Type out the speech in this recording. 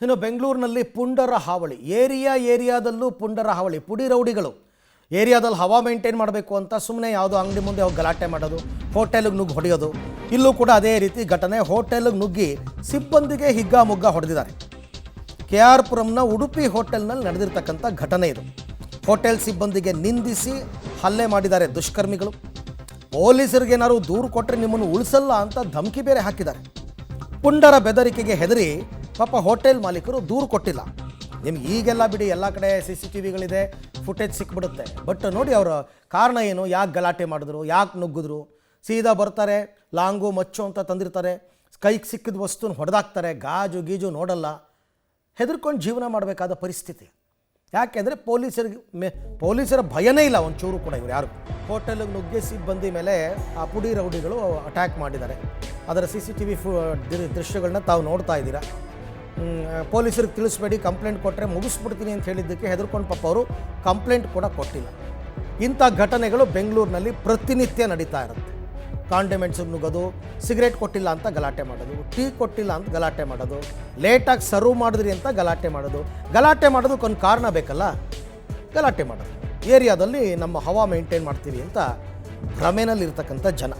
ಇನ್ನು ಬೆಂಗಳೂರಿನಲ್ಲಿ ಪುಂಡರ ಹಾವಳಿ, ಏರಿಯಾದಲ್ಲೂ ಪುಂಡರ ಹಾವಳಿ. ಪುಡಿ ರೌಡಿಗಳು ಏರಿಯಾದಲ್ಲಿ ಹವಾ ಮೇಂಟೈನ್ ಮಾಡಬೇಕು ಅಂತ ಸುಮ್ಮನೆ ಯಾವುದೋ ಅಂಗಡಿ ಮುಂದೆ ಹೋಗಿ ಗಲಾಟೆ ಮಾಡೋದು, ಹೋಟೆಲ್ಗೆ ನುಗ್ಗಿ ಹೊಡೆಯೋದು. ಇಲ್ಲೂ ಕೂಡ ಅದೇ ರೀತಿ ಘಟನೆ. ಹೋಟೆಲ್ಗೆ ನುಗ್ಗಿ ಸಿಬ್ಬಂದಿಗೆ ಹಿಗ್ಗಾಮುಗ್ಗ ಹೊಡೆದಿದ್ದಾರೆ. KR ಪುರಂನ ಉಡುಪಿ ಹೋಟೆಲ್ನಲ್ಲಿ ನಡೆದಿರ್ತಕ್ಕಂಥ ಘಟನೆ ಇದು. ಹೋಟೆಲ್ ಸಿಬ್ಬಂದಿಗೆ ನಿಂದಿಸಿ ಹಲ್ಲೆ ಮಾಡಿದ್ದಾರೆ ದುಷ್ಕರ್ಮಿಗಳು. ಪೊಲೀಸರಿಗೆ ಏನಾದ್ರು ದೂರು ಕೊಟ್ಟರೆ ನಿಮ್ಮನ್ನು ಉಳಿಸಲ್ಲ ಅಂತ ಧಮಕಿ ಬೇರೆ ಹಾಕಿದ್ದಾರೆ. ಪುಂಡರ ಬೆದರಿಕೆಗೆ ಹೆದರಿ ಪಾಪ ಹೋಟೆಲ್ ಮಾಲೀಕರು ದೂರು ಕೊಟ್ಟಿಲ್ಲ. ನಿಮ್ಗೆ ಈಗೆಲ್ಲ ಬಿಡಿ, ಎಲ್ಲ ಕಡೆ CCTVಗಳಿದೆ, ಫುಟೇಜ್ ಸಿಕ್ಬಿಡುತ್ತೆ. ಬಟ್ ನೋಡಿ ಅವರ ಕಾರಣ ಏನು, ಯಾಕೆ ಗಲಾಟೆ ಮಾಡಿದ್ರು, ಯಾಕೆ ನುಗ್ಗಿದ್ರು. ಸೀದಾ ಬರ್ತಾರೆ, ಲಾಂಗು ಮಚ್ಚು ಅಂತ ತಂದಿರ್ತಾರೆ, ಕೈಗೆ ಸಿಕ್ಕಿದ ವಸ್ತುನ ಹೊಡೆದಾಕ್ತಾರೆ, ಗಾಜು ಗೀಜು ನೋಡಲ್ಲ. ಹೆದರ್ಕೊಂಡು ಜೀವನ ಮಾಡಬೇಕಾದ ಪರಿಸ್ಥಿತಿ. ಯಾಕೆಂದರೆ ಪೊಲೀಸರ ಭಯನೇ ಇಲ್ಲ ಒಂಚೂರು ಕೂಡ ಇವರು ಯಾರು. ಹೋಟೆಲ್ಗೆ ನುಗ್ಗಿ ಸಿಬ್ಬಂದಿ ಮೇಲೆ ಆ ಪುಡಿ ರೌಡಿಗಳು ಅಟ್ಯಾಕ್ ಮಾಡಿದ್ದಾರೆ. ಅದರ CCTV ದೃಶ್ಯಗಳನ್ನ ತಾವು ನೋಡ್ತಾ ಇದ್ದೀರಾ. ಪೊಲೀಸರಿಗೆ ತಿಳಿಸ್ಬೇಡಿ, ಕಂಪ್ಲೇಂಟ್ ಕೊಟ್ಟರೆ ಮುಗಿಸ್ಬಿಡ್ತೀನಿ ಅಂತ ಹೇಳಿದ್ದಕ್ಕೆ ಹೆದರ್ಕೊಂಡು ಪಾಪ ಅವರು ಕಂಪ್ಲೇಂಟ್ ಕೂಡ ಕೊಟ್ಟಿಲ್ಲ. ಇಂಥ ಘಟನೆಗಳು ಬೆಂಗಳೂರಿನಲ್ಲಿ ಪ್ರತಿನಿತ್ಯ ನಡೀತಾ ಇರುತ್ತೆ. ಕಾಂಡಿಮೆಂಟ್ಸಿಗೆ ನುಗ್ಗೋದು, ಸಿಗರೇಟ್ ಕೊಟ್ಟಿಲ್ಲ ಅಂತ ಗಲಾಟೆ ಮಾಡೋದು, ಟೀ ಕೊಟ್ಟಿಲ್ಲ ಅಂತ ಗಲಾಟೆ ಮಾಡೋದು, ಲೇಟಾಗಿ ಸರ್ವ್ ಮಾಡಿದ್ರಿ ಅಂತ ಗಲಾಟೆ ಮಾಡೋದಕ್ಕೊಂದು ಕಾರಣ ಬೇಕಲ್ಲ, ಗಲಾಟೆ ಮಾಡೋದು. ಏರಿಯಾದಲ್ಲಿ ನಮ್ಮ ಹವಾ ಮೇಂಟೈನ್ ಮಾಡ್ತೀವಿ ಅಂತ ಭ್ರಮೆನಲ್ಲಿರ್ತಕ್ಕಂಥ ಜನ.